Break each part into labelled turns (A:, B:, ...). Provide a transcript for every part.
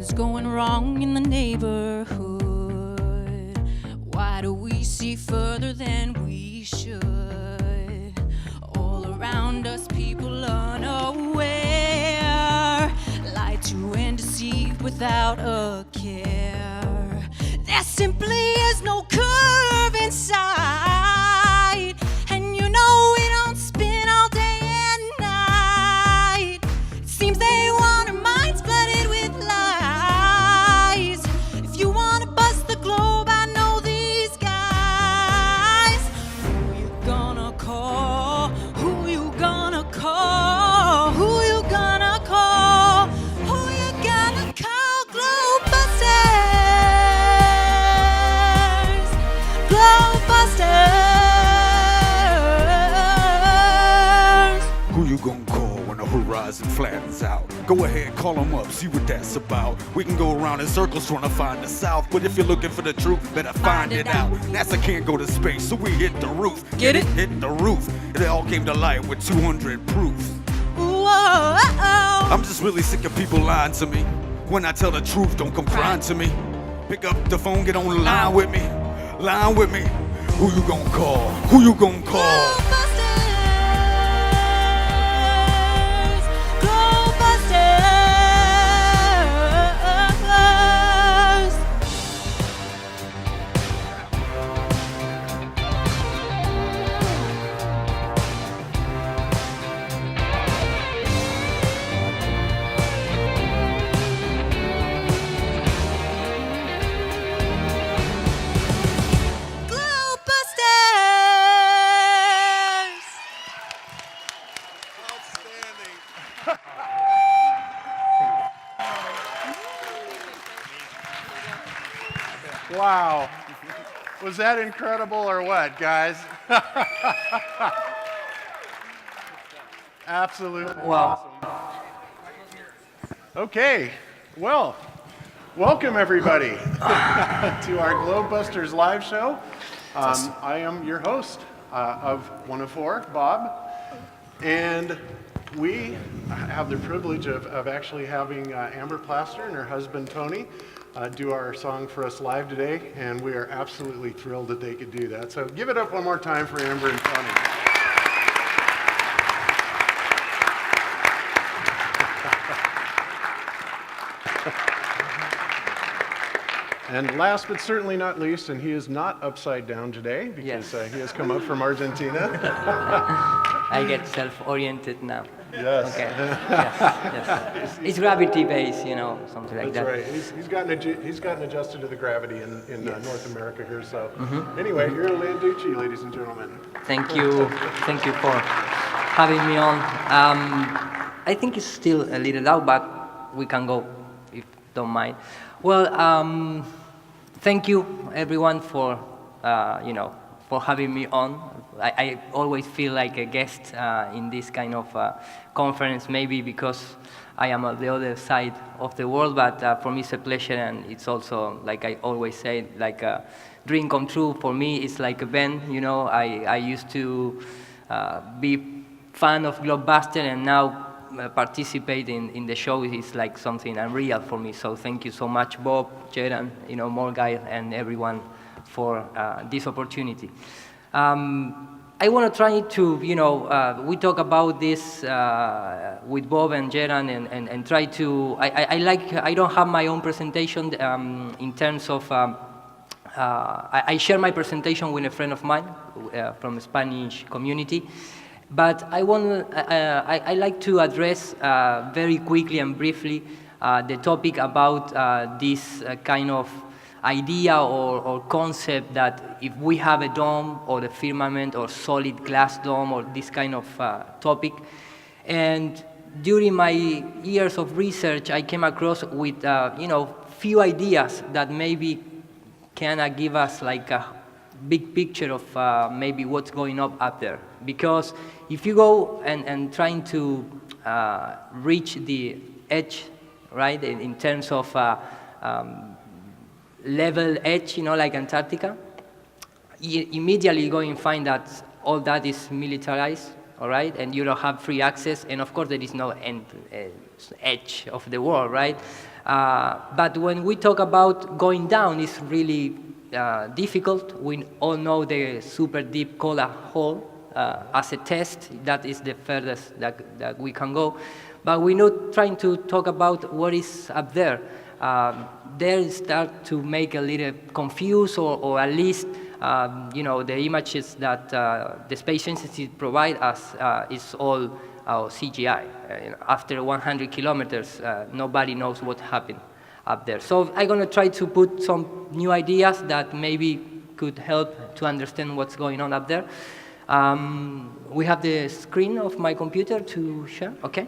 A: Something's going wrong in the neighborhood. Why do we see further than we should? All around us, people unaware, lied to and deceived without a care. There simply is no curve in sight, and you know we don't spin all day and night. It seems they want our minds flooded with lies. If you want to bust the globe, I know these guys. Who you gonna call? Who you gonna call? Who you gonna call? Who you gonna call? Globebusters! Globebusters!
B: Who you gonna call when the horizon flattens out? Go ahead, call them up, see what that's about. We can go around in circles trying to find the south, but if you're looking for the truth, better find it out. NASA can't go to space, so we hit the roof.
A: Get it?
B: Hit the roof. It all came to light with 200 proof.
A: Whoa,
B: I'm just really sick of people lying to me. When I tell the truth, don't come crying to me. Pick up the phone, get on the line with me. Line with me. Who you gonna call? Who you gonna call?
C: Wow. Was that incredible or what, guys? Absolutely awesome. Okay, well, welcome everybody to our Globebusters live show. I am your host of 104, Bob, and we have the privilege of actually having Amber Plaster and her husband Tony do our song for us live today, and we are absolutely thrilled that they could do that. So give it up one more time for Amber and Tony. And last but certainly not least, and he is not upside down today because he has come up from Argentina.
D: I get self-oriented now.
C: Yes.
D: Okay. Yes. It's gravity-based, you know, something like that.
C: That's right. He's gotten adjusted to the gravity in North America here. So anyway, Iru Landucci, ladies and gentlemen.
D: Thank you. Thank you for having me on. I think it's still a little loud, but we can go if you don't mind. Well, thank you everyone for for having me on. I always feel like a guest in this kind of conference, maybe because I am on the other side of the world, but for me it's a pleasure, and it's also, like I always say, like a dream come true. For me, it's like a band, you know. I used to be fan of Globebuster, and now participate in the show is like something unreal for me. So thank you so much, Bob, Jaron, you know, Morgan, and everyone for this opportunity. I want to try to, we talk about this with Bob and Jaron, and try to, I don't have my own presentation in terms of, I share my presentation with a friend of mine from the Spanish community, but I like to address very quickly and briefly the topic about this kind of idea or concept that if we have a dome or the firmament or solid glass dome or this kind of topic. And during my years of research, I came across with few ideas that maybe can give us like a big picture of maybe what's going on up there. Because if you go and trying to reach the edge, right, in terms of level edge, like Antarctica, immediately go and find that all that is militarized, all right, and you don't have free access, and of course there is no end, edge of the world, right? But when we talk about going down, it's really difficult. We all know the super deep collar hole as a test. That is the furthest that we can go. But we're not trying to talk about what is up there. There start to make a little confused, or at least you know, the images that the space agency provide us is all CGI. After 100 kilometers, nobody knows what happened up there. So I'm going to try to put some new ideas that maybe could help to understand what's going on up there. We have the screen of my computer to share, okay?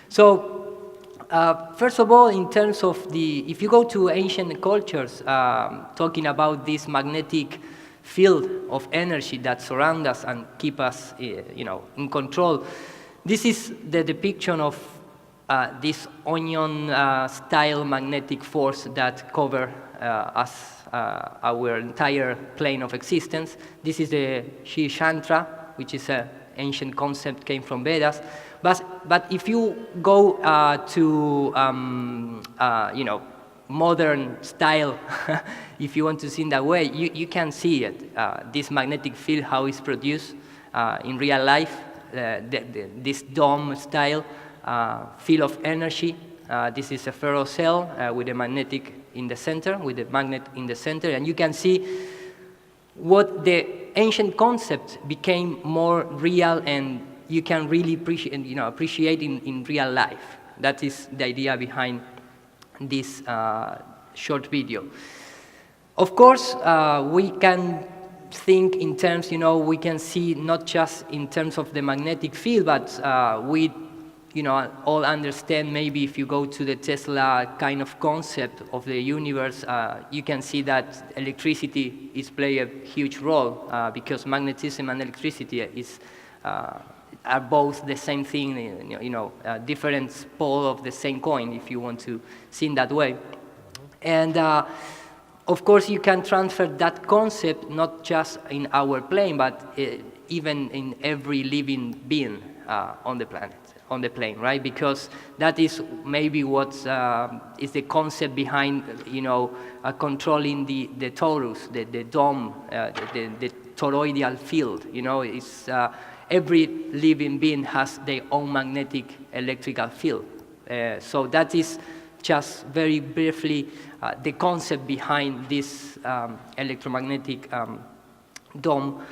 D: So first of all, in terms of if you go to ancient cultures, talking about this magnetic field of energy that surrounds us and keep us, you know, in control, this is the depiction of this onion-style magnetic force that cover us, our entire plane of existence. This is the Shantra, which is an ancient concept, came from Vedas. But if you go to you know, modern style, if you want to see in that way, you can see it. This magnetic field, how it's produced in real life, this dome style field of energy. This is a ferrocell with a magnetic in the center, with the magnet in the center, and you can see what the ancient concept became more real, and you can really appreciate in real life. That is the idea behind this short video. Of course, we can think in terms, you know, we can see not just in terms of the magnetic field, but we, you know, all understand, maybe if you go to the Tesla kind of concept of the universe, you can see that electricity is playing a huge role because magnetism and electricity are both the same thing, you know, different pole of the same coin, if you want to see in that way. And of course, you can transfer that concept not just in our plane, but even in every living being on the planet, on the plane, right? Because that is maybe what is the concept behind, you know, controlling the torus, the dome, the toroidal field. You know, it's every living being has their own magnetic electrical field. So that is just very briefly the concept behind this electromagnetic dome.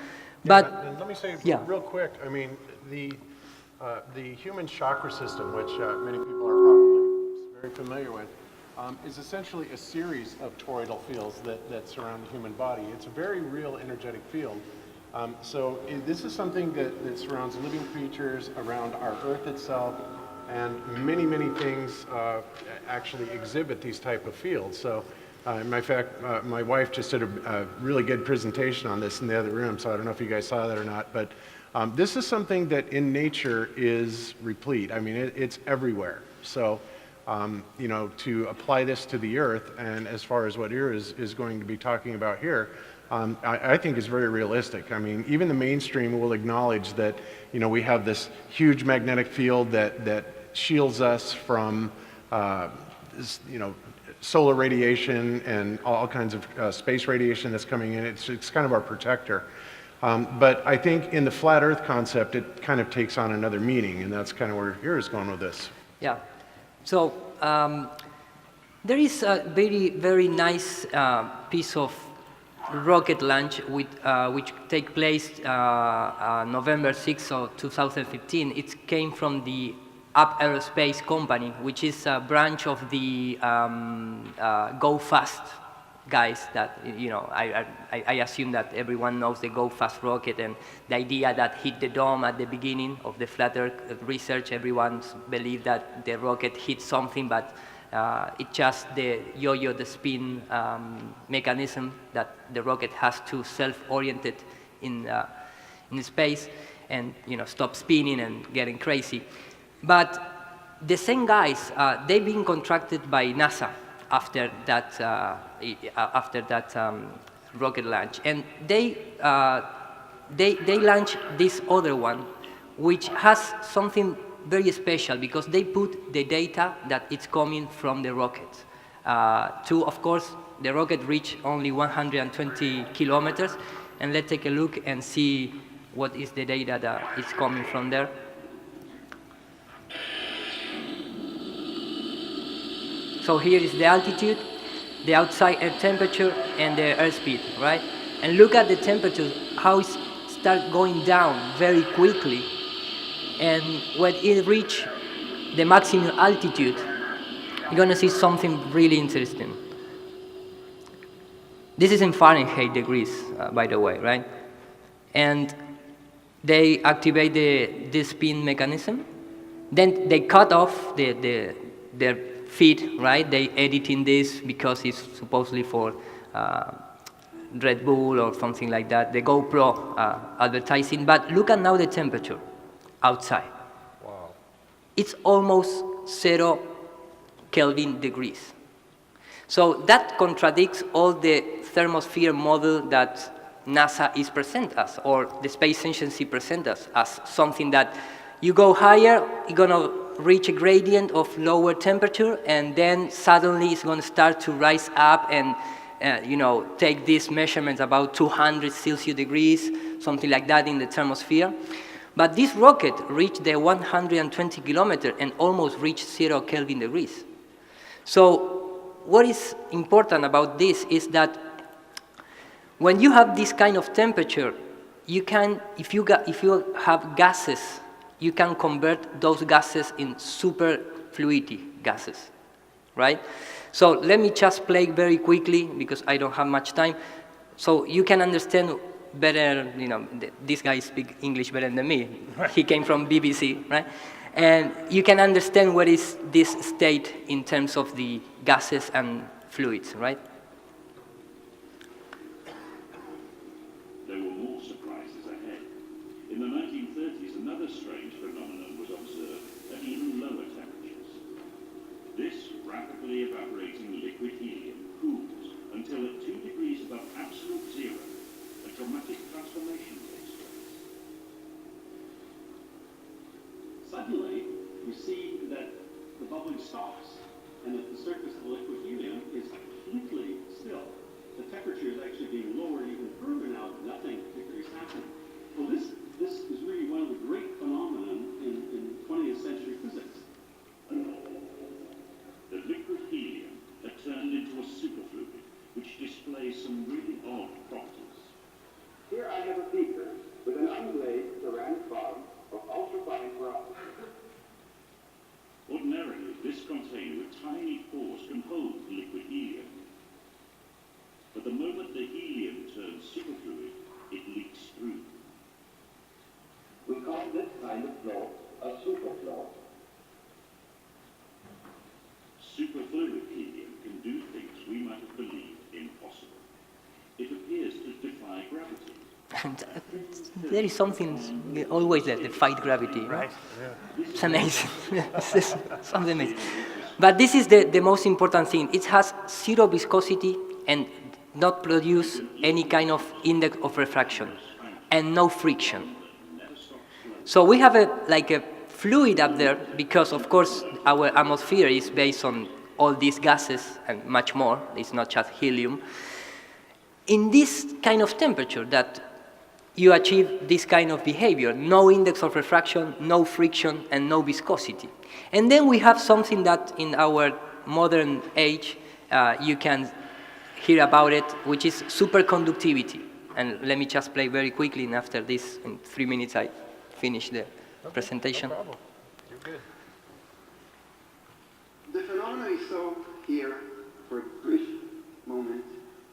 D: But
C: yeah, and let me say real quick, I mean, the human chakra system, which many people are probably very familiar with, is essentially a series of toroidal fields that surround the human body. It's a very real energetic field. So this is something that surrounds living creatures, around our Earth itself, and many, many things actually exhibit these type of fields. So, in fact, my wife just did a really good presentation on this in the other room, so I don't know if you guys saw that or not, but this is something that in nature is replete. I mean, it's everywhere. So, you know, to apply this to the Earth, and as far as what Iru is going to be talking about here, I think is very realistic. I mean, even the mainstream will acknowledge that, you know, we have this huge magnetic field that shields us from, you know, solar radiation and all kinds of space radiation that's coming in. It's kind of our protector. But I think in the flat Earth concept, it kind of takes on another meaning, and that's kind of where Iru's going with this.
D: Yeah. So there is a very, very nice piece of rocket launch which take place November 6th of 2015. It came from the Up Aerospace company, which is a branch of the Go Fast guys that, you know, I assume that everyone knows the Go Fast rocket and the idea that hit the dome at the beginning of the flat Earth research. Everyone believed that the rocket hit something, but it's just the yo-yo, the spin mechanism that the rocket has to self-orient it in space and, you know, stop spinning and getting crazy. But the same guys, they've been contracted by NASA after that rocket launch, and they launched this other one, which has something very special because they put the data that it's coming from the rocket. Of course, the rocket reached only 120 kilometers, and let's take a look and see what is the data that is coming from there. So here is the altitude, the outside air temperature, and the airspeed, right? And look at the temperature, how it starts going down very quickly. And when it reaches the maximum altitude, you're going to see something really interesting. This is in Fahrenheit degrees, by the way, right? And they activate the spin mechanism. Then they cut off their feed, right? They editing this because it's supposedly for Red Bull or something like that. The GoPro advertising. But look at now the temperature outside.
E: Wow.
D: It's almost 0 Kelvin degrees. So that contradicts all the thermosphere model that NASA is present us, or the Space Agency present us as something that you go higher, you're going to reach a gradient of lower temperature, and then suddenly it's going to start to rise up and take these measurements about 200 Celsius degrees, something like that in the thermosphere. But this rocket reached the 120 kilometer and almost reached 0 Kelvin degrees. So what is important about this is that when you have this kind of temperature, you can, if you have gases, you can convert those gases in superfluidity gases, right? So let me just play very quickly because I don't have much time. So you can understand better, this guy speaks English better than me. He came from BBC, right? And you can understand what is this state in terms of the gases and fluids, right?
F: There were more surprises ahead. In the 1930s, another strange phenomenon was observed at even lower temperatures. This rapidly evaporating liquid helium cools until at 2 degrees above absolute zero, a dramatic transformation takes place.
G: Suddenly, we see that the bubbling stops and that the surface of the liquid helium is completely still. The temperature is actually being lowered even further now. Nothing particularly is happening. Well, this is really one of the great phenomena in 20th century physics.
F: The liquid helium had turned into a superfluid, which displays some really odd properties.
H: Here I have a beaker with an unglazed ceramic bottom of ultrafine glass.
F: Ordinarily, this container with tiny pores can hold liquid helium. But the moment the helium turns superfluid, it leaks through.
H: We call this kind of flow a superflow.
F: Superfluid helium can do things we might have believed impossible. It appears to defy gravity.
D: There is something always that defies gravity, right? Yeah. It's amazing. It's something amazing. But this is the most important thing. It has 0 viscosity and not produce any kind of index of refraction and no friction. So we have a fluid up there because, of course, our atmosphere is based on all these gases and much more. It's not just helium. In this kind of temperature that you achieve this kind of behavior, no index of refraction, no friction, and no viscosity. And then we have something that in our modern age you can hear about it, which is superconductivity. And let me just play very quickly, and after this, in 3 minutes, I finish the presentation.
E: No problem. You're good.
H: The phenomenon we saw here for a brief moment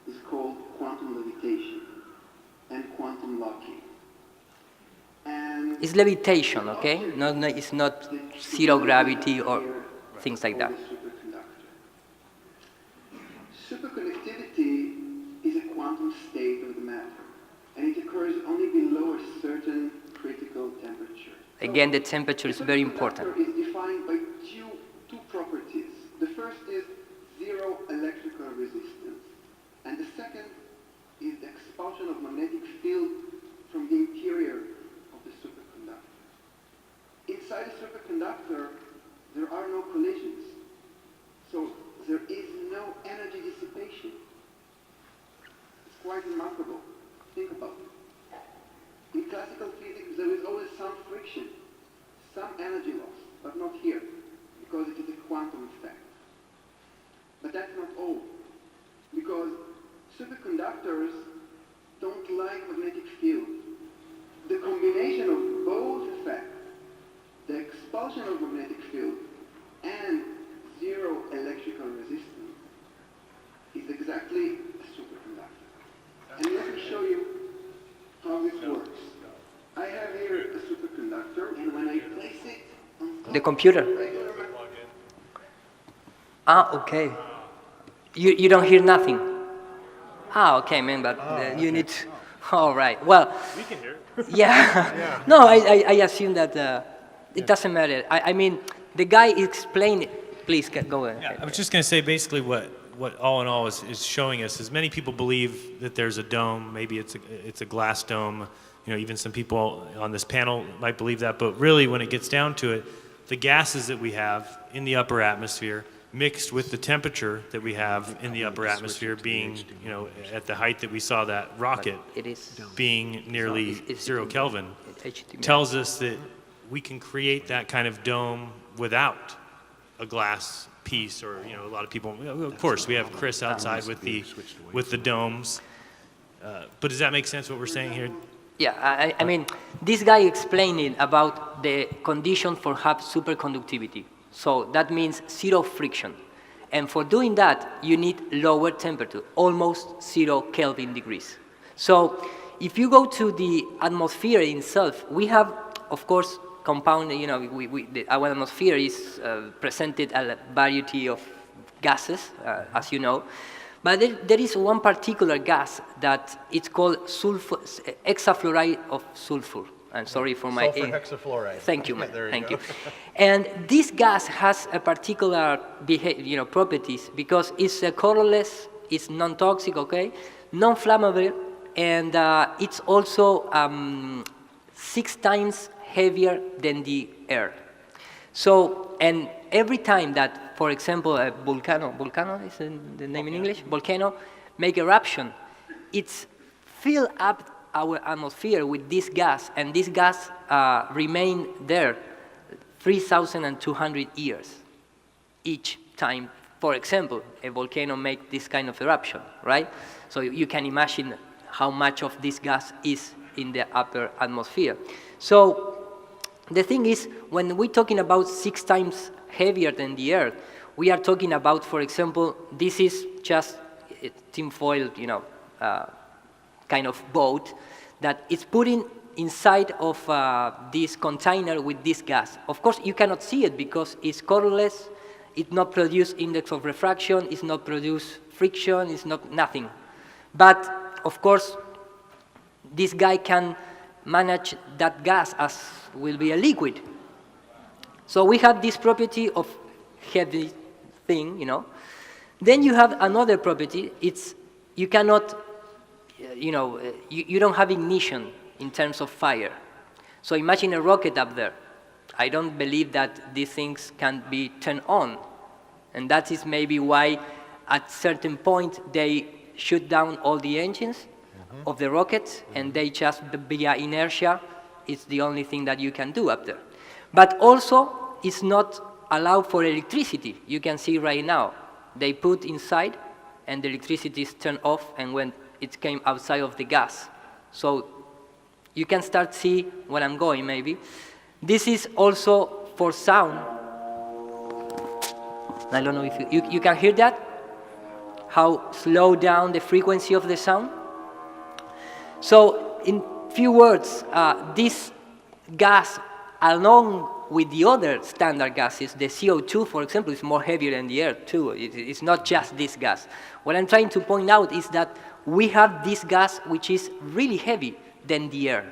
H: is called quantum levitation and quantum locking. And
D: It's levitation, okay? It's not 0 gravity or things like that.
H: Superconductivity is a quantum state of the matter, and it occurs only below a certain critical temperature.
D: Again, the temperature is very important.
H: The superconductor is defined by two properties. The first is 0 electrical resistance, and the second is the expulsion of magnetic field from the interior of the superconductor. Inside the superconductor, energy loss, but not here, because it is a quantum effect. But that's not all, because superconductors don't like magnetic fields. The combination of both effects, the expulsion of magnetic field and zero electrical resistance, is exactly a superconductor. And let me show you how this works. I have here a superconductor, and when I place it on top
D: The computer.
H: of regular
D: Okay. You don't hear nothing. Okay, man, but you need. All right. Well.
E: We can hear it.
D: Yeah. No, I assume that it doesn't matter. I mean, the guy explained it. Please go ahead.
I: Yeah, I was just going to say basically what all in all is showing us is many people believe that there's a dome. Maybe it's a glass dome. You know, even some people on this panel might believe that. But really, when it gets down to it, the gases that we have in the upper atmosphere mixed with the temperature that we have in the upper atmosphere being, you know, at the height that we saw that rocket
D: It is
I: being nearly
D: it's
I: 0 Kelvin,
D: HTML.
I: tells us that we can create that kind of dome without a glass piece, or, you know, a lot of people, of course, we have Chris outside with the domes. But does that make sense what we're saying here?
D: Yeah, I mean, this guy explaining about the condition for have superconductivity. So that means zero friction. And for doing that, you need lower temperature, almost 0 Kelvin degrees. So if you go to the atmosphere itself, we have, of course, compound, you know, our atmosphere is presented a variety of gases, as you know. But there is one particular gas that it's called sulfur, hexafluoride of sulfur. I'm sorry for my...
E: Sulfur hexafluoride.
D: Thank you, man.
E: There you
D: Thank
E: go.
D: you. And this gas has a particular properties because it's colorless, it's non-toxic, okay, non-flammable, and it's also 6 times heavier than the air. So, and every time that, for example, a volcano is the name in English, volcano, make eruption, it's fill up our atmosphere with this gas, and this gas remain there 3,200 years each time. For example, a volcano make this kind of eruption, right? So you can imagine how much of this gas is in the upper atmosphere. So the thing is, when we're talking about 6 times heavier than the Earth, we are talking about, for example, this is just a tinfoil, you know, kind of boat that is putting inside of this container with this gas. Of course, you cannot see it because it's colorless, it not produce index of refraction, it's not produce friction, it's not nothing. But, of course, this guy can manage that gas as will be a liquid. So we have this property of heavy thing, you know. Then you have another property, it's you cannot, you know, you don't have ignition in terms of fire. So imagine a rocket up there. I don't believe that these things can be turned on. And that is maybe why at certain point they shut down all the engines of the rocket, and they just, via inertia, it's the only thing that you can do up there. But also, it's not allowed for electricity. You can see right now, they put inside, and the electricity is turned off, and when it came outside of the gas. So you can start see where I'm going, maybe. This is also for sound. I don't know if you can hear that? How slow down the frequency of the sound? So in few words, this gas, along with the other standard gases, the CO2, for example, is more heavier than the air too. It's not just this gas. What I'm trying to point out is that we have this gas which is really heavy than the air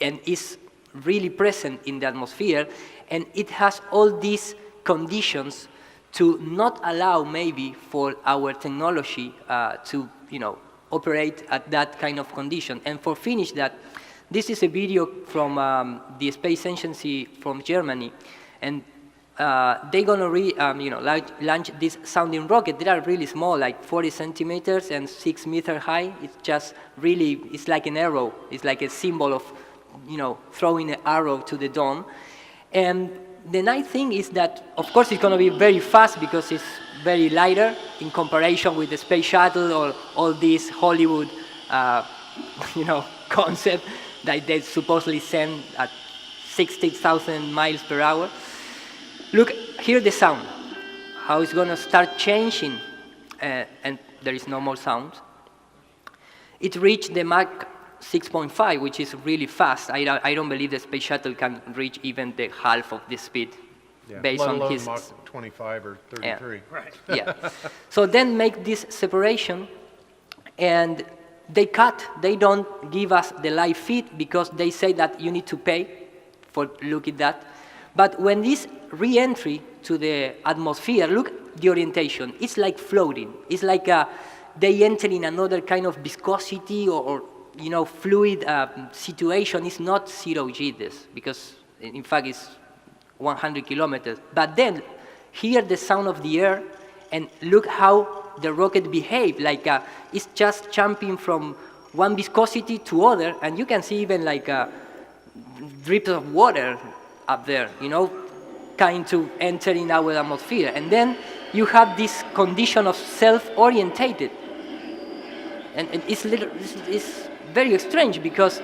D: and is really present in the atmosphere, and it has all these conditions to not allow maybe for our technology to, you know, operate at that kind of condition. And for finish that, this is a video from the Space Agency from Germany, and they're gonna launch this sounding rocket. They are really small, like 40 centimeters and 6 meters high. It's just really, it's like an arrow. It's like a symbol of, you know, throwing an arrow to the dome. And the nice thing is that, of course, it's going to be very fast because it's very lighter in comparison with the space shuttle or all this Hollywood, concept that they supposedly send at 60,000 miles per hour. Look, hear the sound, how it's going to start changing, and there is no more sound. It reached the Mach 6.5, which is really fast. I don't believe the space shuttle can reach even the half of the speed, based
C: let
D: on
C: alone
D: his...
C: Mach 25 or 33.
D: Yeah. Right. Yeah. So then make this separation, and they don't give us the live feed because they say that you need to pay for look at that. But when this re-entry to the atmosphere, look the orientation, it's like floating. It's like they enter in another kind of viscosity or fluid situation. It's not 0G this, because in fact it's 100 kilometers. But then hear the sound of the air and look how the rocket behaves. Like it's just jumping from one viscosity to other, and you can see even like drips of water up there, kind to enter in our atmosphere. And then you have this condition of self-orientated. And it's very strange because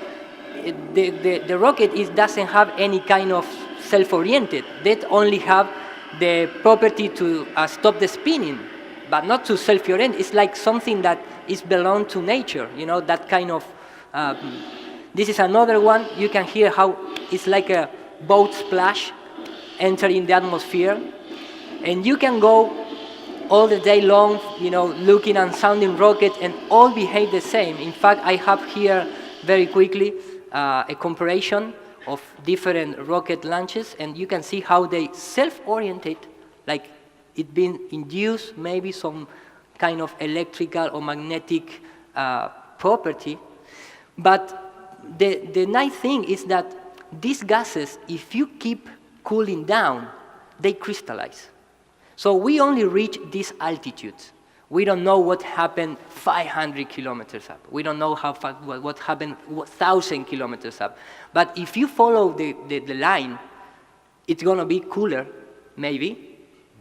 D: the rocket doesn't have any kind of self-oriented. They only have the property to stop the spinning, but not to self-orient. It's like something that is belong to nature, that kind of... this is another one. You can hear how it's like a boat splash entering the atmosphere. And you can go all the day long, looking and sounding rockets, and all behave the same. In fact, I have here very quickly a comparison of different rocket launches, and you can see how they self-orientate, like it being induced maybe some kind of electrical or magnetic property. But the nice thing is that these gases, if you keep cooling down, they crystallize. So we only reach this altitude. We don't know what happened 500 kilometers up. We don't know what happened 1,000 kilometers up. But if you follow the line, it's going to be cooler, maybe,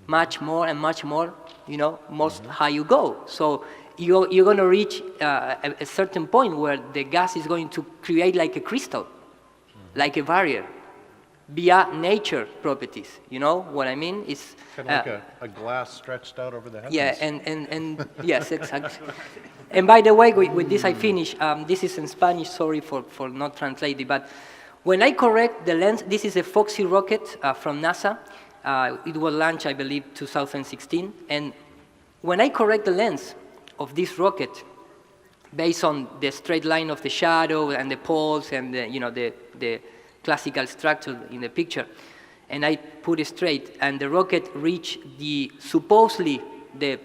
D: much more and much more, most high you go. So you're going to reach a certain point where the gas is going to create like a crystal, like a barrier, via nature properties. You know what I mean? It's
C: kind of like a glass stretched out over the heavens.
D: Yeah, and yes, exactly. And by the way, with this I finish. This is in Spanish, sorry for not translating, but when I correct the lens, this is a Foxy rocket from NASA. It was launched, I believe, 2016. And when I correct the lens of this rocket, based on the straight line of the shadow and the poles and the classical structure in the picture, and I put it straight, and the rocket reached supposedly the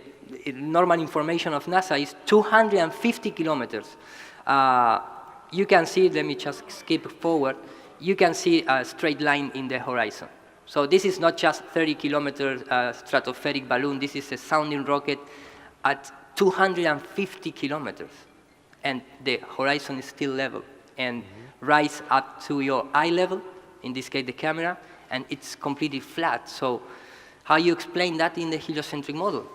D: normal information of NASA is 250 kilometers. You can see, let me just skip forward, you can see a straight line in the horizon. So this is not just 30 kilometer stratospheric balloon, this is a sounding rocket at 250 kilometers. And the horizon is still level. And rise up to your eye level, in this case the camera, and it's completely flat. So how you explain that in the heliocentric model?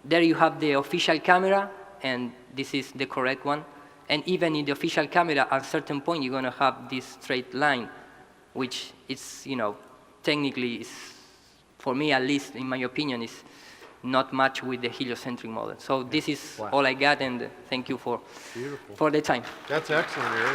D: There you have the official camera, and this is the correct one. And even in the official camera, at a certain point, you're going to have this straight line, which is, technically, is, for me at least, in my opinion, is not much with the heliocentric model. So this is all I got, and thank you for the time.
C: That's excellent, Iru.